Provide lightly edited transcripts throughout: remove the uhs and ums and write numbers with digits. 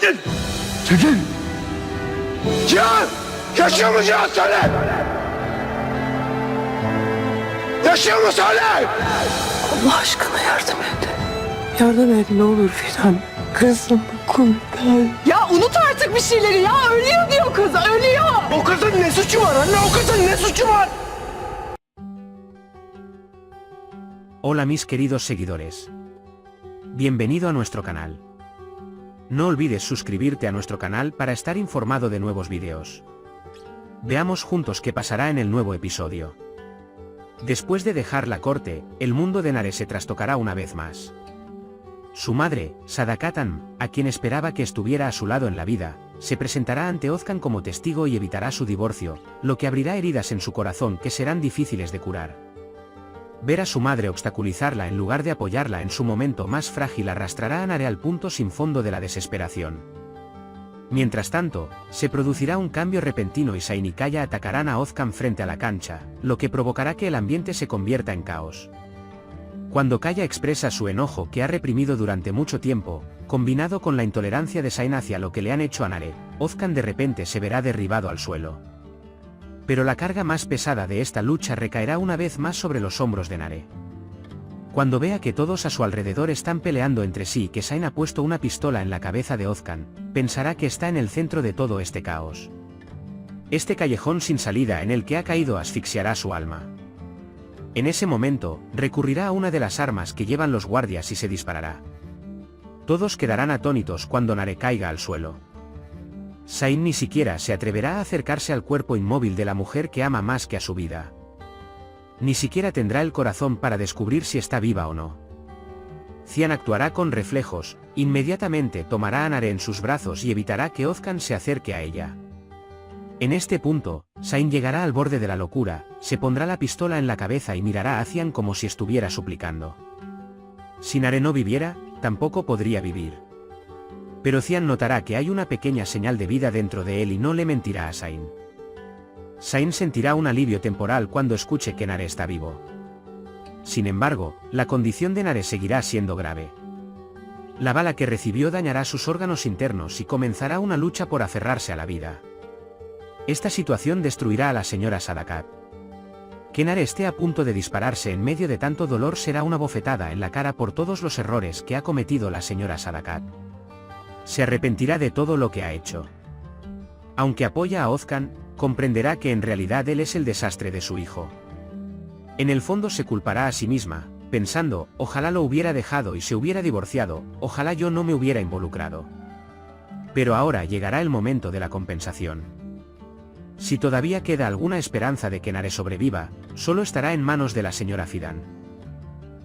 Çekil! Çekil! Cihan! Yaşıyor mu Cihan söyle! Yaşıyor mu söyle! Allah aşkına yardım et. Yardım et ne olur Fidan. Kızımı kurtar. Ya unut artık bir şeyleri ya. Ölüyor diyor kız, ölüyor. O kızın ne suçu var anne? O kızın ne suçu var? Hola mis queridos seguidores. Bienvenido a nuestro canal. No olvides suscribirte a nuestro canal para estar informado de nuevos vídeos. Veamos juntos qué pasará en el nuevo episodio. Después de dejar la corte, el mundo de Nare se trastocará una vez más. Su madre, Sadakatan, a quien esperaba que estuviera a su lado en la vida, se presentará ante Ozcan como testigo y evitará su divorcio, lo que abrirá heridas en su corazón que serán difíciles de curar. Ver a su madre obstaculizarla en lugar de apoyarla en su momento más frágil arrastrará a Nare al punto sin fondo de la desesperación. Mientras tanto, se producirá un cambio repentino y Zain y Kaya atacarán a Ozcan frente a la cancha, lo que provocará que el ambiente se convierta en caos. Cuando Kaya expresa su enojo que ha reprimido durante mucho tiempo, combinado con la intolerancia de Zain hacia lo que le han hecho a Nare, Ozcan de repente se verá derribado al suelo. Pero la carga más pesada de esta lucha recaerá una vez más sobre los hombros de Nare. Cuando vea que todos a su alrededor están peleando entre sí y que Zain ha puesto una pistola en la cabeza de Ozcan, pensará que está en el centro de todo este caos. Este callejón sin salida en el que ha caído asfixiará su alma. En ese momento, recurrirá a una de las armas que llevan los guardias y se disparará. Todos quedarán atónitos cuando Nare caiga al suelo. Zain ni siquiera se atreverá a acercarse al cuerpo inmóvil de la mujer que ama más que a su vida. Ni siquiera tendrá el corazón para descubrir si está viva o no. Cian actuará con reflejos, inmediatamente tomará a Nare en sus brazos y evitará que Ozcan se acerque a ella. En este punto, Zain llegará al borde de la locura, se pondrá la pistola en la cabeza y mirará a Cian como si estuviera suplicando. Si Nare no viviera, tampoco podría vivir. Pero Cian notará que hay una pequeña señal de vida dentro de él y no le mentirá a Zain. Zain sentirá un alivio temporal cuando escuche que Nare está vivo. Sin embargo, la condición de Nare seguirá siendo grave. La bala que recibió dañará sus órganos internos y comenzará una lucha por aferrarse a la vida. Esta situación destruirá a la señora Sadakat. Que Nare esté a punto de dispararse en medio de tanto dolor será una bofetada en la cara por todos los errores que ha cometido la señora Sadakat. Se arrepentirá de todo lo que ha hecho. Aunque apoya a Ozcan, comprenderá que en realidad él es el desastre de su hijo. En el fondo se culpará a sí misma, pensando, ojalá lo hubiera dejado y se hubiera divorciado, ojalá yo no me hubiera involucrado. Pero ahora llegará el momento de la compensación. Si todavía queda alguna esperanza de que Nare sobreviva, solo estará en manos de la señora Fidan.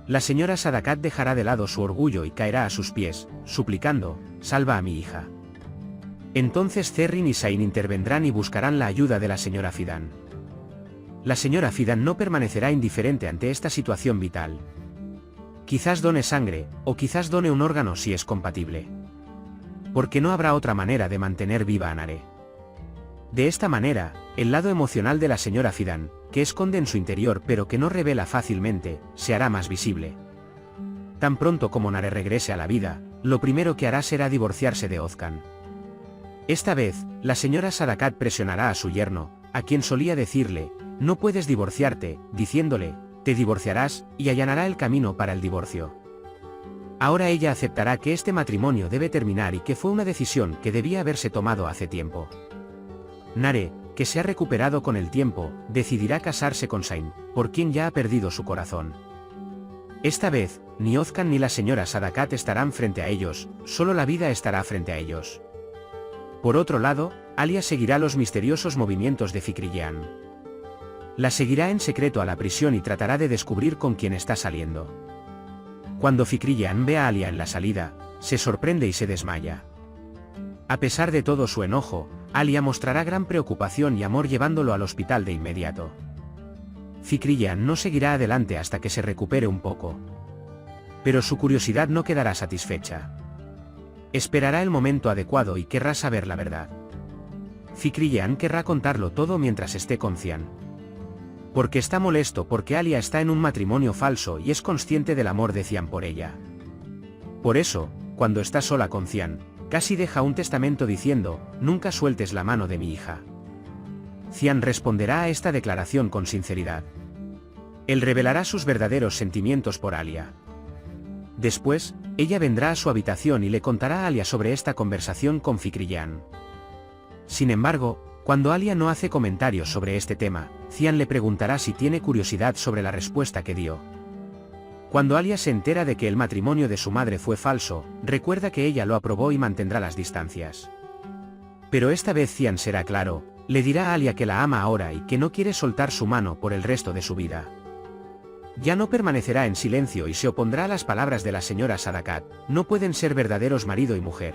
La señora Sadakat dejará de lado su orgullo y caerá a sus pies, suplicando, salva a mi hija. Entonces Zerrin y Zain intervendrán y buscarán la ayuda de la señora Fidan. La señora Fidan no permanecerá indiferente ante esta situación vital. Quizás done sangre, o quizás done un órgano si es compatible. Porque no habrá otra manera de mantener viva a Nare. De esta manera, el lado emocional de la señora Fidan, que esconde en su interior pero que no revela fácilmente, se hará más visible. Tan pronto como Nare regrese a la vida, lo primero que hará será divorciarse de Ozcan. Esta vez, la señora Sadakat presionará a su yerno, a quien solía decirle, no puedes divorciarte, diciéndole, te divorciarás, y allanará el camino para el divorcio. Ahora ella aceptará que este matrimonio debe terminar y que fue una decisión que debía haberse tomado hace tiempo. Nare, que se ha recuperado con el tiempo, decidirá casarse con Zain, por quien ya ha perdido su corazón. Esta vez, ni Ozcan ni la señora Sadakat estarán frente a ellos, solo la vida estará frente a ellos. Por otro lado, Alia seguirá los misteriosos movimientos de Fikriyean. La seguirá en secreto a la prisión y tratará de descubrir con quién está saliendo. Cuando Fikriyean ve a Alia en la salida, se sorprende y se desmaya. A pesar de todo su enojo, Alia mostrará gran preocupación y amor llevándolo al hospital de inmediato. Fikriyean no seguirá adelante hasta que se recupere un poco. Pero su curiosidad no quedará satisfecha. Esperará el momento adecuado y querrá saber la verdad. Fikriyean querrá contarlo todo mientras esté con Cian. Porque está molesto porque Alia está en un matrimonio falso y es consciente del amor de Cian por ella. Por eso, cuando está sola con Cian, casi deja un testamento diciendo, nunca sueltes la mano de mi hija. Cian responderá a esta declaración con sinceridad. Él revelará sus verdaderos sentimientos por Alia. Después, ella vendrá a su habitación y le contará a Alia sobre esta conversación con Fikriyan. Sin embargo, cuando Alia no hace comentarios sobre este tema, Cian le preguntará si tiene curiosidad sobre la respuesta que dio. Cuando Alia se entera de que el matrimonio de su madre fue falso, recuerda que ella lo aprobó y mantendrá las distancias. Pero esta vez Cian será claro, le dirá a Alia que la ama ahora y que no quiere soltar su mano por el resto de su vida. Ya no permanecerá en silencio y se opondrá a las palabras de la señora Sadakat, no pueden ser verdaderos marido y mujer.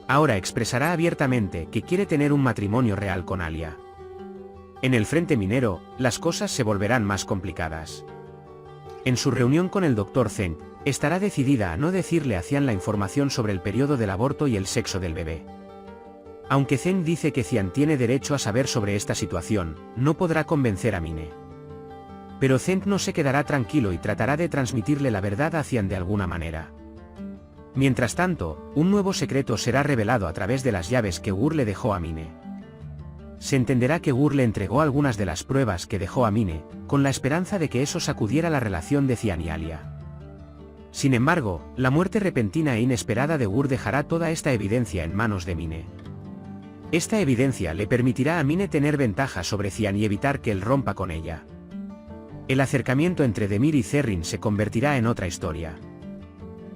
Ahora expresará abiertamente que quiere tener un matrimonio real con Alia. En el frente minero, las cosas se volverán más complicadas. En su reunión con el Dr. Zeng, estará decidida a no decirle a Cian la información sobre el periodo del aborto y el sexo del bebé. Aunque Zeng dice que Cian tiene derecho a saber sobre esta situación, no podrá convencer a Mine. Pero Zeng no se quedará tranquilo y tratará de transmitirle la verdad a Cian de alguna manera. Mientras tanto, un nuevo secreto será revelado a través de las llaves que Gur le dejó a Mine. Se entenderá que Gur le entregó algunas de las pruebas que dejó a Mine, con la esperanza de que eso sacudiera la relación de Cian y Alia. Sin embargo, la muerte repentina e inesperada de Gur dejará toda esta evidencia en manos de Mine. Esta evidencia le permitirá a Mine tener ventaja sobre Cian y evitar que él rompa con ella. El acercamiento entre Demir y Zerrin se convertirá en otra historia.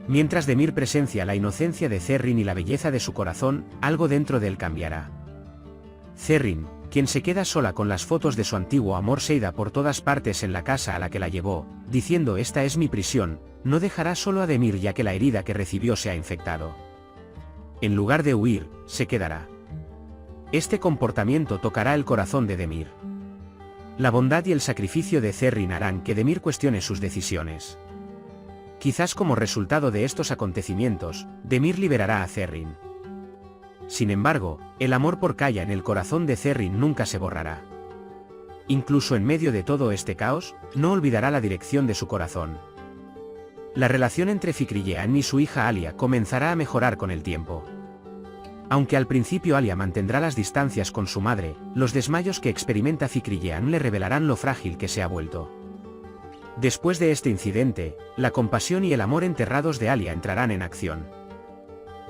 Mientras Demir presencia la inocencia de Zerrin y la belleza de su corazón, algo dentro de él cambiará. Zerrin, quien se queda sola con las fotos de su antiguo amor Seida por todas partes en la casa a la que la llevó, diciendo esta es mi prisión, no dejará solo a Demir ya que la herida que recibió se ha infectado. En lugar de huir, se quedará. Este comportamiento tocará el corazón de Demir. La bondad y el sacrificio de Zerrin harán que Demir cuestione sus decisiones. Quizás como resultado de estos acontecimientos, Demir liberará a Zerrin. Sin embargo, el amor por Kaya en el corazón de Zerrin nunca se borrará. Incluso en medio de todo este caos, no olvidará la dirección de su corazón. La relación entre Fikriyan y su hija Alia comenzará a mejorar con el tiempo. Aunque al principio Alia mantendrá las distancias con su madre, los desmayos que experimenta Fikriyan le revelarán lo frágil que se ha vuelto. Después de este incidente, la compasión y el amor enterrados de Alia entrarán en acción.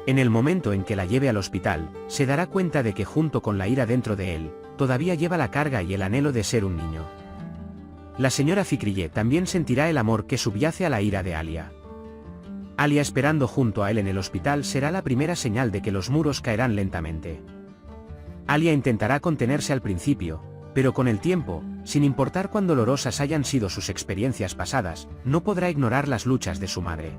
En el momento en que la lleve al hospital, se dará cuenta de que junto con la ira dentro de él, todavía lleva la carga y el anhelo de ser un niño. La señora Fikriye también sentirá el amor que subyace a la ira de Alia. Alia esperando junto a él en el hospital será la primera señal de que los muros caerán lentamente. Alia intentará contenerse al principio, pero con el tiempo, sin importar cuán dolorosas hayan sido sus experiencias pasadas, no podrá ignorar las luchas de su madre.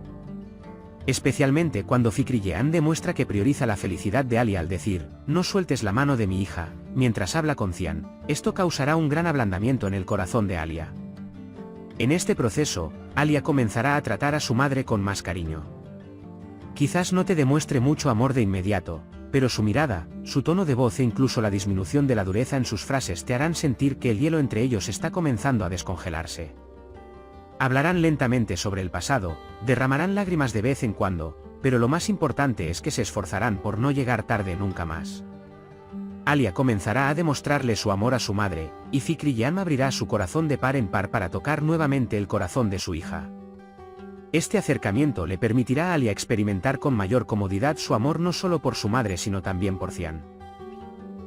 Especialmente cuando Fikriyan demuestra que prioriza la felicidad de Alia al decir, no sueltes la mano de mi hija, mientras habla con Cian, esto causará un gran ablandamiento en el corazón de Alia. En este proceso, Alia comenzará a tratar a su madre con más cariño. Quizás no te demuestre mucho amor de inmediato, pero su mirada, su tono de voz e incluso la disminución de la dureza en sus frases te harán sentir que el hielo entre ellos está comenzando a descongelarse. Hablarán lentamente sobre el pasado, derramarán lágrimas de vez en cuando, pero lo más importante es que se esforzarán por no llegar tarde nunca más. Alia comenzará a demostrarle su amor a su madre, y Fikriyan abrirá su corazón de par en par para tocar nuevamente el corazón de su hija. Este acercamiento le permitirá a Alia experimentar con mayor comodidad su amor no solo por su madre sino también por Cian.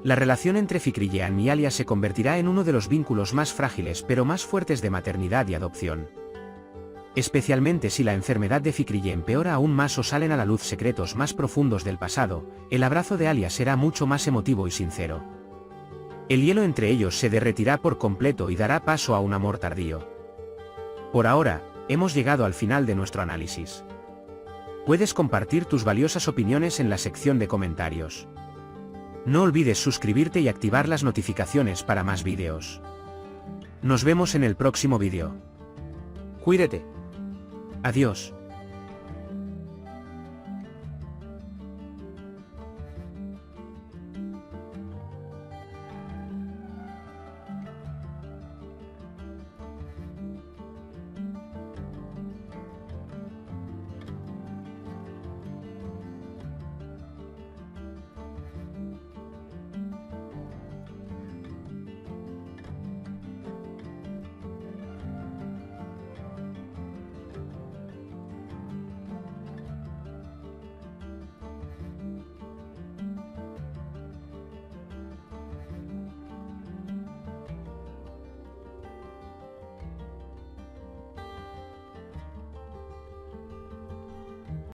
La relación entre Fikriyan y Alia se convertirá en uno de los vínculos más frágiles pero más fuertes de maternidad y adopción. Especialmente si la enfermedad de Fikriye empeora aún más o salen a la luz secretos más profundos del pasado, el abrazo de Alia será mucho más emotivo y sincero. El hielo entre ellos se derretirá por completo y dará paso a un amor tardío. Por ahora, hemos llegado al final de nuestro análisis. Puedes compartir tus valiosas opiniones en la sección de comentarios. No olvides suscribirte y activar las notificaciones para más vídeos. Nos vemos en el próximo vídeo. Cuídate. Adiós.